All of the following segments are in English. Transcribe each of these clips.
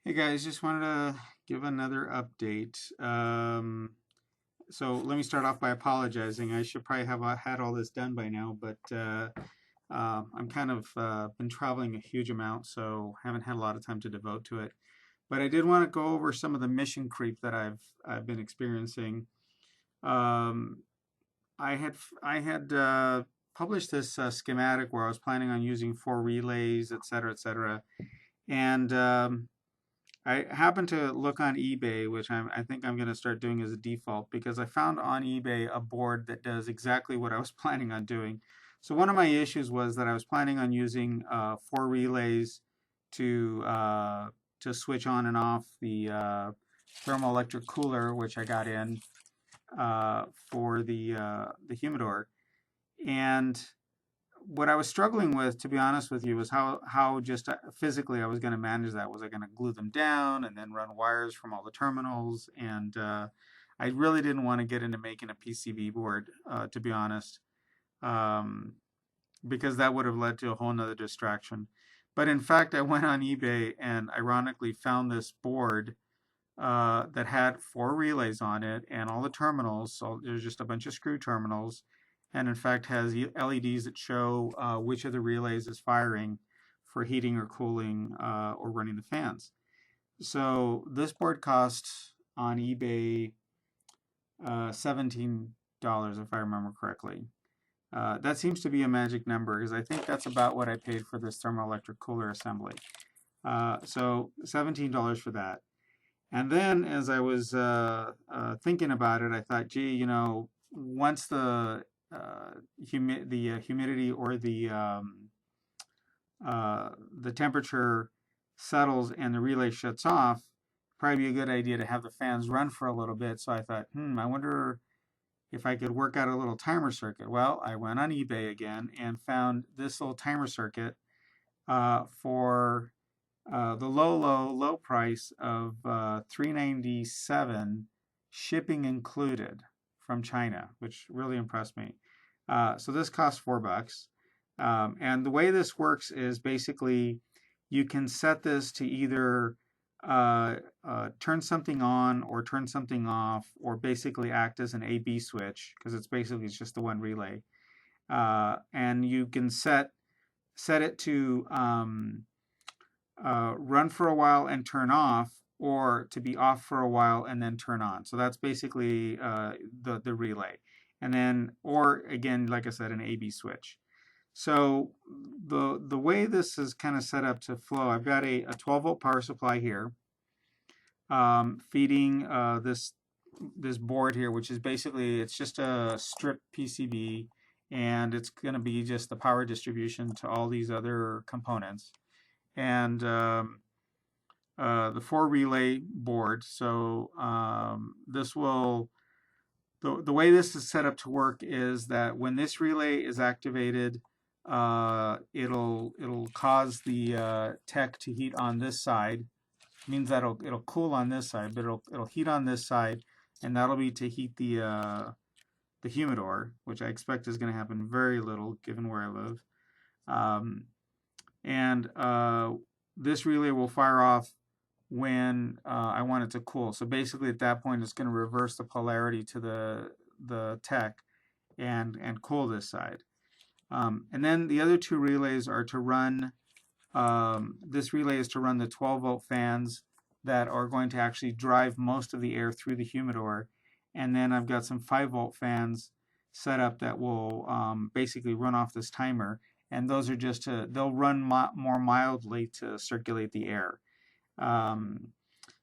Hey guys, just wanted to give another update. So let me start off by apologizing. I should probably have had all this done by now, but I'm kind of been traveling a huge amount, so haven't had a lot of time to devote to it. But I did want to go over some of the mission creep that I've been experiencing. Um, I had published this schematic where I was planning on using 4 relays, et cetera, and I happened to look on eBay, which I think I'm going to start doing as a default because I found on eBay a board that does exactly what I was planning on doing. So one of my issues was that I was planning on using 4 relays to uh, to switch on and off the thermoelectric cooler, which I got in for the humidor. And what I was struggling with, to be honest with you, was how just physically I was going to manage that. Was I going to glue them down and then run wires from all the terminals? And I really didn't want to get into making a PCB board, to be honest, um, because that would have led to a whole nother distraction. But in fact, I went on eBay and ironically found this board that had 4 relays on it and all the terminals. So there's just a bunch of screw terminals, and in fact has LEDs that show which of the relays is firing for heating or cooling or running the fans. So this board cost on eBay $17, if I remember correctly. That seems to be a magic number because I think that's about what I paid for this thermoelectric cooler assembly. So $17 for that. And then as I was thinking about it, I thought, gee, once the humidity or the temperature settles and the relay shuts off, probably be a good idea to have the fans run for a little bit. So I thought, I wonder if I could work out a little timer circuit. Well, I went on eBay again and found this little timer circuit for the low price of $397, shipping included from China, which really impressed me. So this costs $4. And the way this works is basically you can set this to either turn something on or turn something off, or basically act as an A/B switch because it's just the one relay. And you can set it to run for a while and turn off, or to be off for a while and then turn on. So that's basically the relay. And then, or again, like I said, an A/B switch. So the way this is kind of set up to flow, I've got a 12-volt power supply here, feeding this board here, which is basically, it's just a strip PCB, and it's going to be just the power distribution to all these other components. And the 4 relay board. So this will, the way this is set up to work is that when this relay is activated, it'll cause the tech to heat on this side. It means that it'll cool on this side, but it'll heat on this side, and that'll be to heat the humidor, which I expect is going to happen very little given where I live. And this relay will fire off when I want it to cool. So basically at that point it's going to reverse the polarity to the tech and cool this side. And then the other 2 relays are to run, this relay is to run the 12-volt fans that are going to actually drive most of the air through the humidor. And then I've got some 5-volt fans set up that will basically run off this timer. And those are just they'll run more mildly to circulate the air.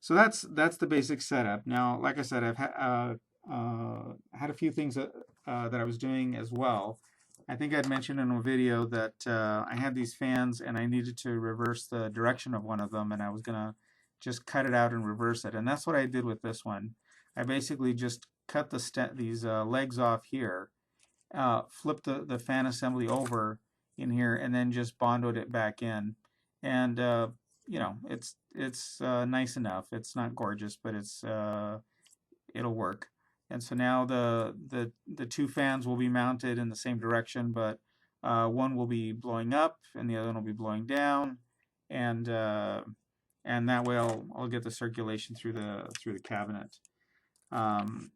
So that's the basic setup. Now, like I said, I've had a few things that I was doing as well. I think I'd mentioned in a video that I had these fans and I needed to reverse the direction of one of them, and I was gonna just cut it out and reverse it. And that's what I did with this one. I basically just cut these legs off here, flipped the fan assembly over in here, and then just bondoed it back in. And it's nice enough. It's not gorgeous, but it'll work. And so now the 2 fans will be mounted in the same direction, but one will be blowing up and the other one will be blowing down. And and that way I'll get the circulation through the cabinet. Um,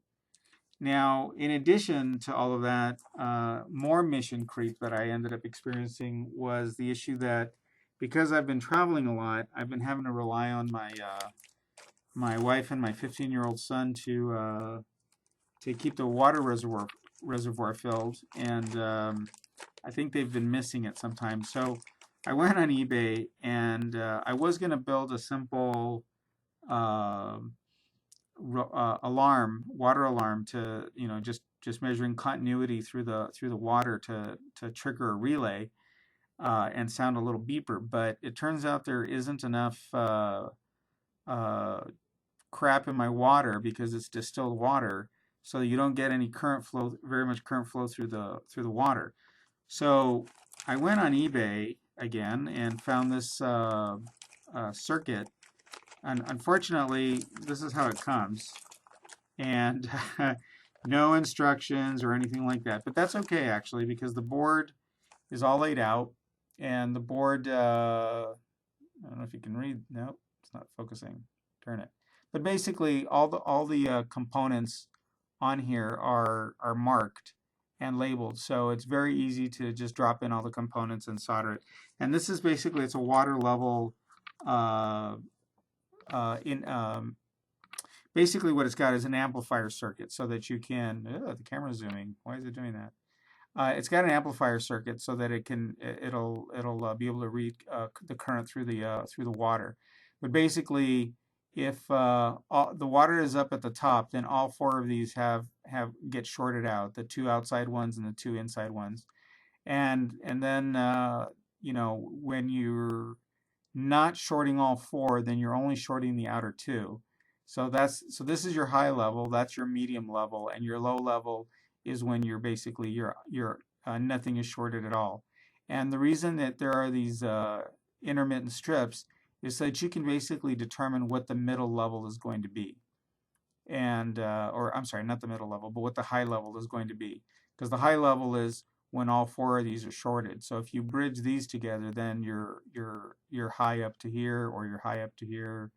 Now, in addition to all of that, more mission creep that I ended up experiencing was the issue that because I've been traveling a lot, I've been having to rely on my wife and my 15-year-old son to keep the water reservoir filled, and I think they've been missing it sometimes. So I went on eBay, and I was going to build a simple uh, water alarm to just measuring continuity through the water to trigger a relay and sound a little beeper. But it turns out there isn't enough uh, crap in my water because it's distilled water, so you don't get any very much current flow through the water. So I went on eBay again and found this circuit. And unfortunately, this is how it comes, and no instructions or anything like that. But that's okay actually, because the board is all laid out, and the board. I don't know if you can read. No, it's not focusing. Turn it. But basically, all the components on here are marked and labeled, so it's very easy to just drop in all the components and solder it. And this is basically it's a water level uh, in basically what it's got is an amplifier circuit so that you can, the camera's zooming. Why is it doing that? It's got an amplifier circuit so that it'll be able to read the current through the water. But basically, if the water is up at the top, then all four of these get shorted out, the two outside ones and the two inside ones. And then when you're not shorting all four, then you're only shorting the outer two. So this is your high level, that's your medium level, and your low level is when you're basically you're nothing is shorted at all. And the reason that there are these intermittent strips is so that you can basically determine what the middle level is going to be, and or I'm sorry, not the middle level, but what the high level is going to be, because the high level is when all four of these are shorted. So if you bridge these together, then you're high up to here, or you're high up to here,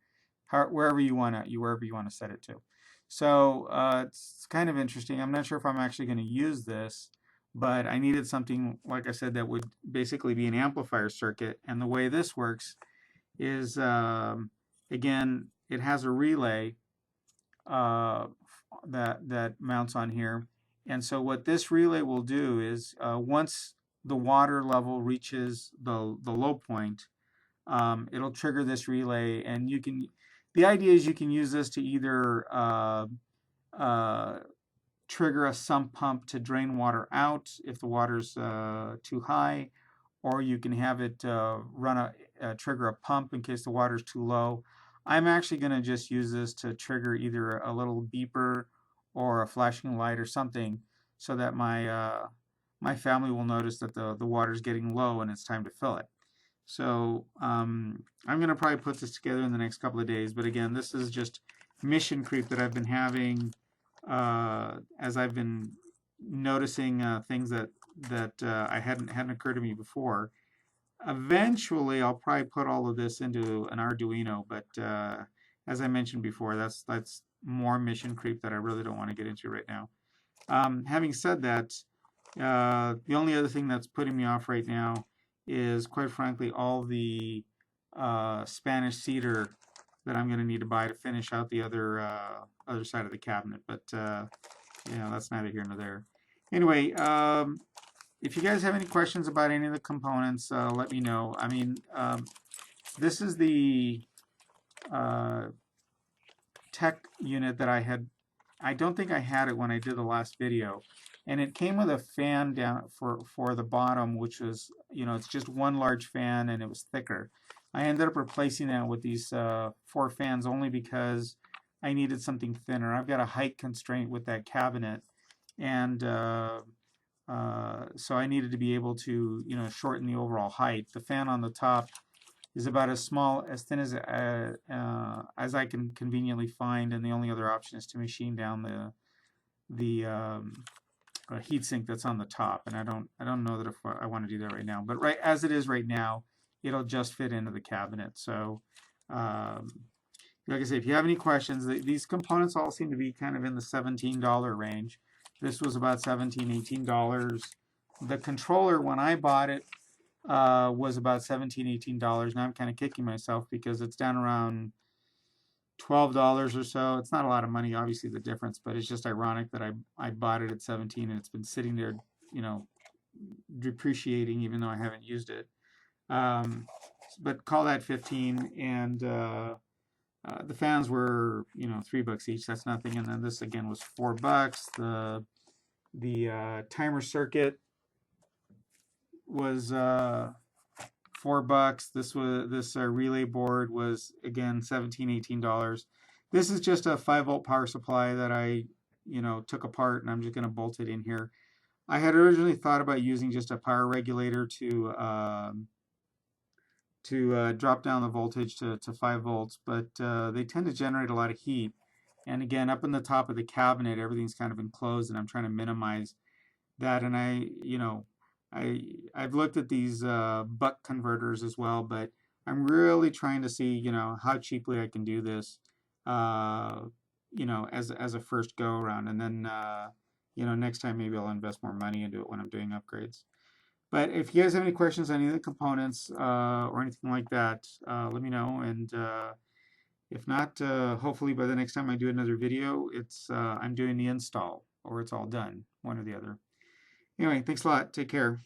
wherever you want to set it to. So it's kind of interesting. I'm not sure if I'm actually going to use this, but I needed something, like I said, that would basically be an amplifier circuit. And the way this works is, again, it has a relay uh, that mounts on here. And so what this relay will do is once the water level reaches the low point, it'll trigger this relay, and the idea is you can use this to either uh, trigger a sump pump to drain water out if the water's too high, or you can have it trigger a pump in case the water's too low. I'm actually going to just use this to trigger either a little beeper or a flashing light or something, so that my family will notice that the water's getting low and it's time to fill it. So I'm going to probably put this together in the next couple of days. But again, this is just mission creep that I've been having as I've been noticing things that I hadn't occurred to me before. Eventually, I'll probably put all of this into an Arduino, but as I mentioned before, that's more mission creep that I really don't want to get into right now. Having said that, the only other thing that's putting me off right now is, quite frankly, all the Spanish cedar that I'm going to need to buy to finish out the other side of the cabinet. But that's neither here nor there. Anyway, if you guys have any questions about any of the components, let me know. I mean, this is the tech unit that I don't think I had it when I did the last video. And it came with a fan down for the bottom, which was, it's just one large fan, and it was thicker. I ended up replacing that with these 4 fans only because I needed something thinner. I've got a height constraint with that cabinet, and so I needed to be able to, shorten the overall height. The fan on the top is about as thin as I can conveniently find, and the only other option is to machine down the heatsink that's on the top. And I don't know that if I want to do that right now. But right as it is right now, it'll just fit into the cabinet. So Um, like I say, if you have any questions, these components all seem to be kind of in the $17 range. This was about $17, $18. The controller, when I bought it, was about $17, $18. Now I'm kind of kicking myself because it's down around $12 or so. It's not a lot of money, obviously, the difference, but it's just ironic that I bought it at 17 and it's been sitting there, you know, depreciating even though I haven't used it. But call that 15, and the fans were, you know, $3 each. That's nothing. And then this again was $4. The timer circuit was $4. This relay board was again $17, $18. This is just a 5-volt power supply that I, you know, took apart, and I'm just going to bolt it in here. I had originally thought about using just a power regulator to drop down the voltage to 5 volts, but they tend to generate a lot of heat. And again, up in the top of the cabinet, everything's kind of enclosed, and I'm trying to minimize that. And I've looked at these buck converters as well, but I'm really trying to see, you know, how cheaply I can do this, you know, as a first go around, and then you know, next time maybe I'll invest more money into it when I'm doing upgrades. But if you guys have any questions on any of the components or anything like that, let me know. And if not, hopefully by the next time I do another video, it's I'm doing the install or it's all done, one or the other. Anyway, thanks a lot. Take care.